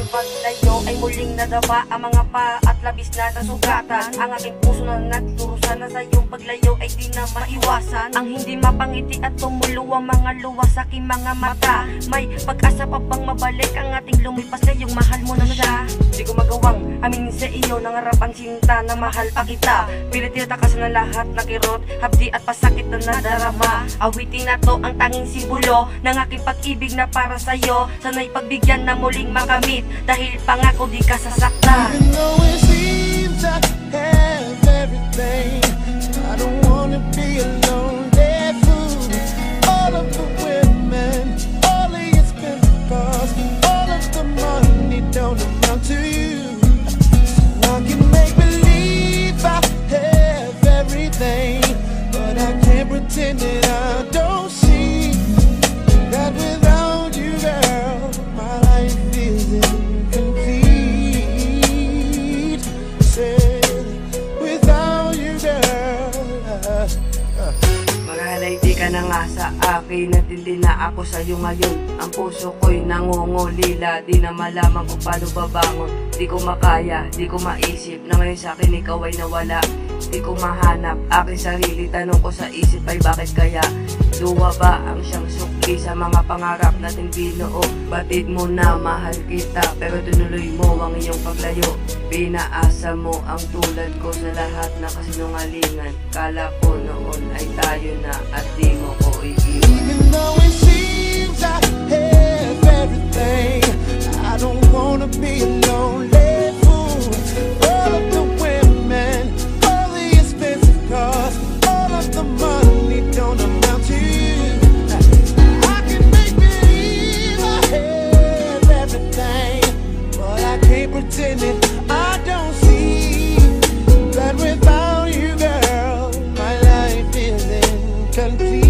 paglayo ay muling nadapa ang mga pa at labis na nasugatan. Ang aking puso na nagdurusa na sa iyong paglayo ay di na maiwasan. Ang hindi mapangiti at tumulo ang mga luha sa aking mga mata. May pag-asa pa bang mabalik ang ating lumipas na yung mahal mo na siya? Di ko magawang aminin sa iyo nangarapan sinta na mahal pa kita. Pilit tinatakasan na lahat na kirot, hapdi at pasakit na nadarama. Awitin na to ang tanging simbolo ng aking pag-ibig na para sa'yo. Sana'y pagbigyan na muling makamit dahil pangako di ka sasaktan. Even though it seems I have everything, I don't wanna be alone. That food, all of the women, all the expensive cars, all of the money don't amount to you. So I can make believe I have everything, but I can't pretend that I don't see that without you, girl, my life is incomplete. Said without you, girl. Maralay di ka na nga sa akin at hindi na ako sa'yo ngayon. Ang puso ko'y nangungulila, di na malaman kung paano babangon. Di ko makaya, di ko maisip na ngayon sa'kin ikaw ay nawala. Di ko mahanap aking sarili, tanong ko sa isip ay bakit kaya? Luwa ba ang siyang sukli sa mga pangarap nating binuo? Batid mo na mahal kita pero tinuloy mo ang iyong paglayo. Pinaasa mo ang tulad ko sa lahat na kasinungalingan. Kala ko noon ay tayo na at di mo ko iiwan. Even though it seems I have everything, I don't wanna be alone. Let fool all of the women, all the expensive cars, all of the money don't amount to you. I can make believe I have everything, but I can't pretend it. I don't see that without you, girl, my life is incomplete.